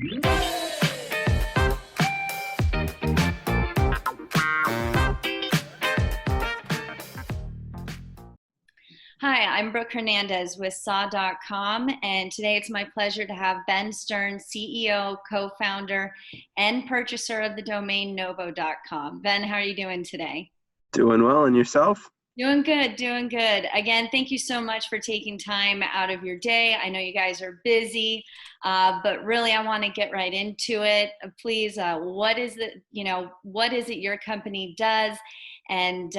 Hi, I'm Brooke Hernandez with Saw.com, and today it's my pleasure to have Ben Stern, CEO, co-founder, and purchaser of the domain Nobo.com. Ben, how are you doing today? Doing well, and yourself? Doing good, doing good. Again, thank you so much for taking time out of your day. I know you guys are busy, but really I want to get right into it. Please, what is it, what is it your company does? And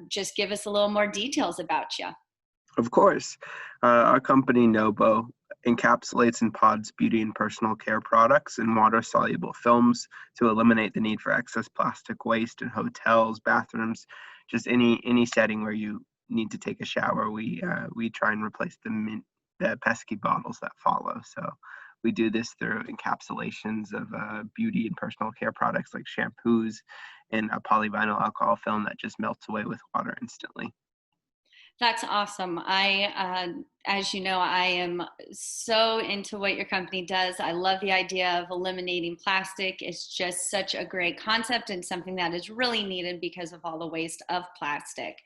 just give us a little more details about you. Of course. Our company, Nobo, encapsulates and pods beauty and personal care products in water-soluble films to eliminate the need for excess plastic waste in hotels, bathrooms, just any setting where you need to take a shower. We try and replace the pesky bottles that follow. So we do this through encapsulations of beauty and personal care products like shampoos and a polyvinyl alcohol film that just melts away with water instantly. That's awesome. As you know, I am so into what your company does. I love the idea of eliminating plastic. It's just such a great concept and something that is really needed because of all the waste of plastic.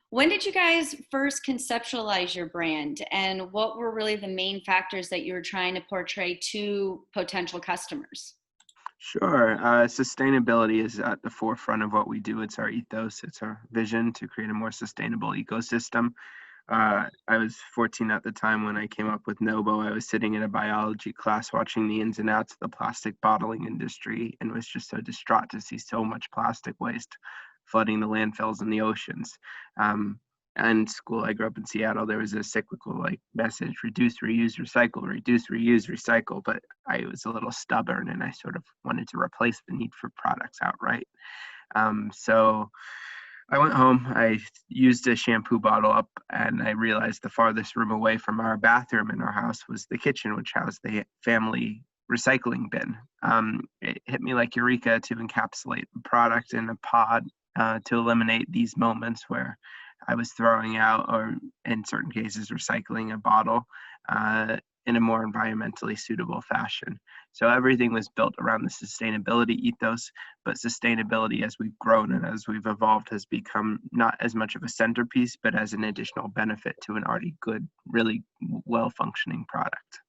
When did you guys first conceptualize your brand, and what were really the main factors that you were trying to portray to potential customers? Sure. Sustainability is at the forefront of what we do. It's our ethos. It's our vision to create a more sustainable ecosystem. I was 14 at the time when I came up with Nobo. I was sitting in a biology class watching the ins and outs of the plastic bottling industry and was just so distraught to see so much plastic waste flooding the landfills and the oceans. And school, I grew up in Seattle, there was a cyclical message: reduce, reuse, recycle, reduce, reuse, recycle. But I was a little stubborn and I sort of wanted to replace the need for products outright. So I went home, I used a shampoo bottle up, and I realized the farthest room away from our bathroom in our house was the kitchen, which housed the family recycling bin. It hit me like eureka to encapsulate the product in a pod to eliminate these moments where I was throwing out, or in certain cases, recycling a bottle in a more environmentally suitable fashion. So everything was built around the sustainability ethos, but sustainability, as we've grown and as we've evolved, has become not as much of a centerpiece, but as an additional benefit to an already good, really well-functioning product.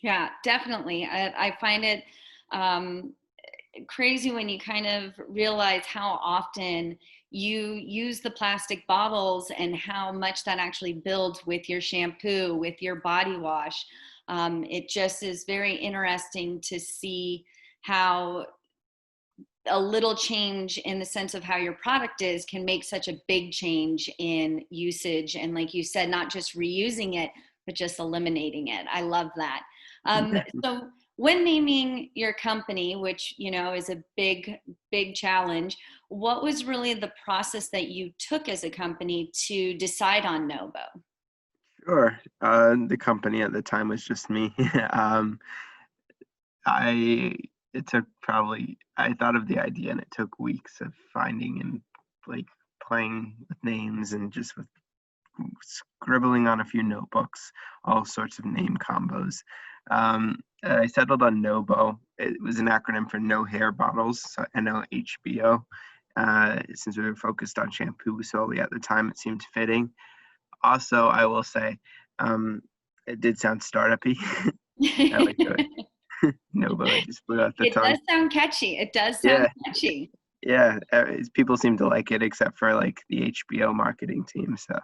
Yeah, definitely. I find it crazy when you kind of realize how often you use the plastic bottles and how much that actually builds with your shampoo, with your body wash. It just is very interesting to see how a little change in the sense of how your product is can make such a big change in usage. And like you said, not just reusing it, but just eliminating it. I love that. So when naming your company, which, is a big challenge, what was really the process that you took as a company to decide on Nobo? Sure. The company at the time was just me. I thought of the idea and it took weeks of finding and playing with names and just with scribbling on a few notebooks, all sorts of name combos. I settled on Nobo. It was an acronym for no hair bottles, so NOHBO. Since we were focused on shampoo solely at the time, it seemed fitting. Also, I will say, it did sound startup-y. I like it. Nobo, I just blew out the tongue. It does sound catchy. It does sound catchy. Yeah, people seem to like it except for the HBO marketing team. So.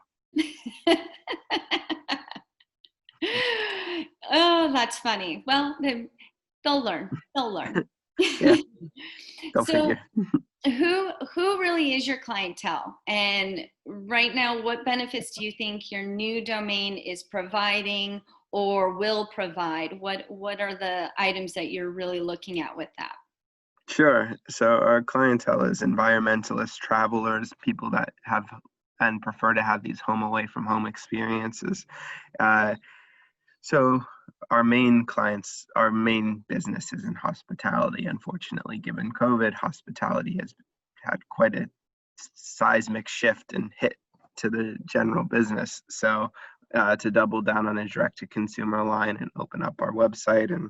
Oh, that's funny. Well, they'll learn. They'll learn. Yeah, go So, figure. who really is your clientele? And right now, what benefits do you think your new domain is providing or will provide? What are the items that you're really looking at with that? Sure. So our clientele is environmentalists, travelers, people that have and prefer to have these home away from home experiences. So our main business is in hospitality. Unfortunately, given COVID, hospitality has had quite a seismic shift and hit to the general business. So to double down on a direct-to-consumer line and open up our website and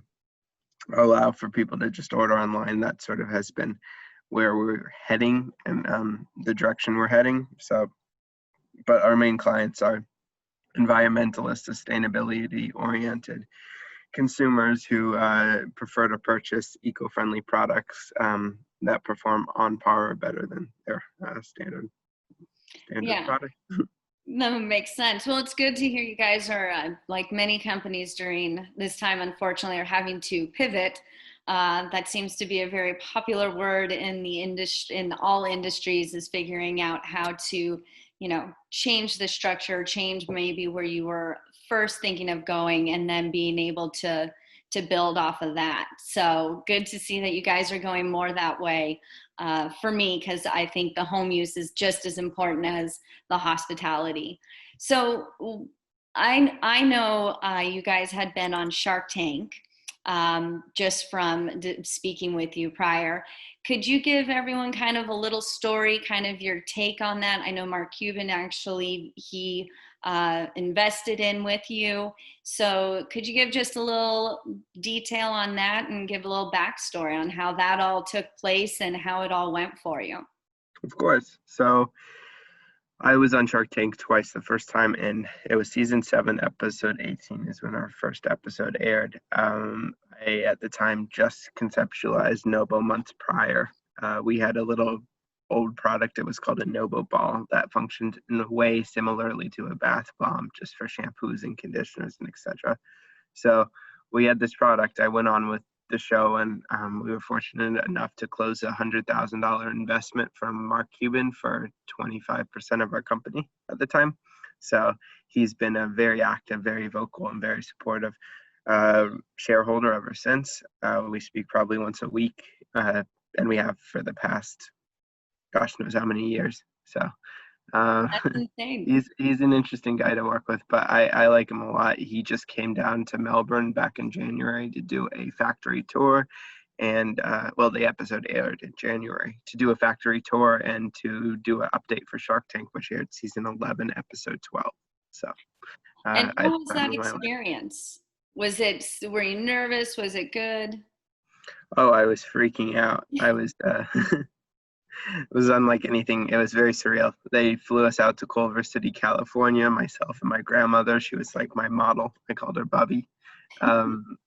allow for people to just order online. That sort of has been where we're heading and the direction we're heading. So, but our main clients are environmentalist, sustainability oriented consumers who prefer to purchase eco-friendly products that perform on par or better than their standard Yeah. product. No, makes sense. Well, it's good to hear you guys are, like many companies during this time, unfortunately, are having to pivot. That seems to be a very popular word in the industry, in all industries, is figuring out how to, change the structure, change maybe where you were first thinking of going, and then being able to build off of that. So good to see that you guys are going more that way. For me, because I think the home use is just as important as the hospitality. So I know you guys had been on Shark Tank, just from speaking with you prior. Could you give everyone kind of a little story, kind of your take on that? I know Mark Cuban actually, he invested in with you. So could you give just a little detail on that and give a little backstory on how that all took place and how it all went for you? Of course. So I was on Shark Tank twice. The first time it was season 7, episode 18 is when our first episode aired. I, at the time, just conceptualized Nobo months prior. We had a little old product. It was called a Nobo ball that functioned in a way similarly to a bath bomb, just for shampoos and conditioners and etc. So we had this product. I went on with the show, and we were fortunate enough to close $100,000 investment from Mark Cuban for 25% of our company at the time. So he's been a very active, very vocal, and very supportive shareholder ever since. We speak probably once a week, and we have for the past, gosh knows how many years. So That's insane. he's an interesting guy to work with, but I like him a lot. He just came down to Melbourne back in January to do a factory tour, and well, the episode aired in January, to do a factory tour and to do an update for Shark Tank, which aired season 11, episode 12. So And I how had was time that of my life. experience? Were you nervous? Was it good? Oh, I was freaking out. I was it was unlike anything. It was very surreal. They flew us out to Culver City, California, myself and my grandmother. She was like my model. I called her Bubby. Um,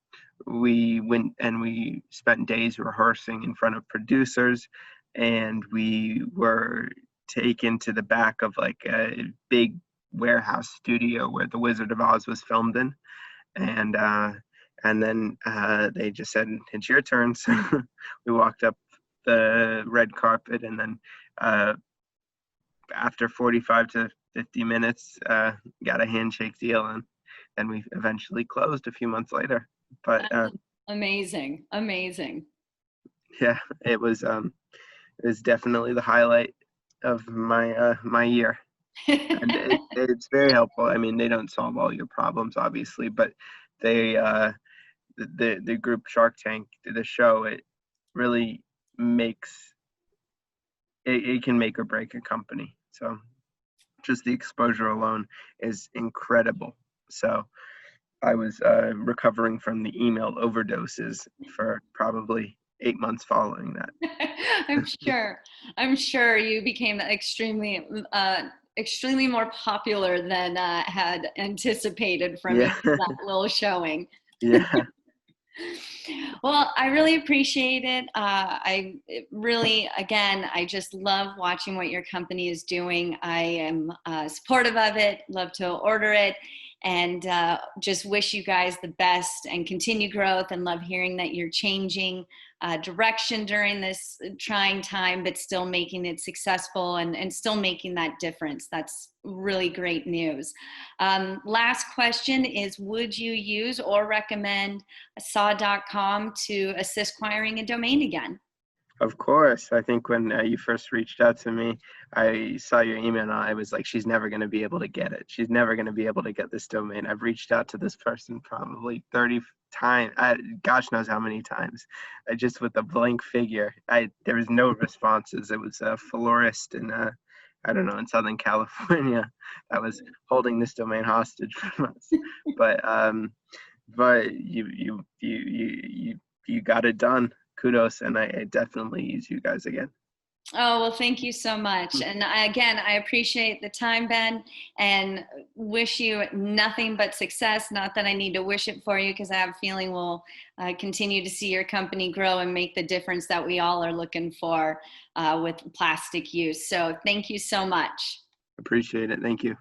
we went and we spent days rehearsing in front of producers, and we were taken to the back of like a big warehouse studio where The Wizard of Oz was filmed in. And then they just said, it's your turn. So we walked up the red carpet, and then after 45 to 50 minutes, got a handshake deal, and then we eventually closed a few months later. But That's amazing. Amazing. yeah, it was definitely the highlight of my year, and it's very helpful. I mean, they don't solve all your problems, obviously, but they the group Shark Tank, the show, it really makes it can make or break a company. So just the exposure alone is incredible. So I was recovering from the email overdoses for probably 8 months following that. I'm sure. I'm sure you became extremely more popular than had anticipated from Yeah, even that little showing. yeah, Well, I really appreciate it. Again, I just love watching what your company is doing. I am supportive of it, love to order it, and just wish you guys the best and continue growth, and love hearing that you're changing direction during this trying time, but still making it successful and still making that difference. That's really great news. Last question is, would you use or recommend saw.com to assist acquiring a domain again? of course. I think when you first reached out to me, I saw your email and I was like, she's never going to be able to get it. She's never going to be able to get this domain. I've reached out to this person probably 30 times. Gosh knows how many times. Just with a blank figure. There was no responses. It was a florist in I don't know, in Southern California that was holding this domain hostage from us. But you you got it done. Kudos, and I definitely use you guys again. Oh, well, thank you so much. And again, I appreciate the time, Ben, and wish you nothing but success. Not that I need to wish it for you, because I have a feeling we'll continue to see your company grow and make the difference that we all are looking for with plastic use. So thank you so much. Appreciate it. Thank you.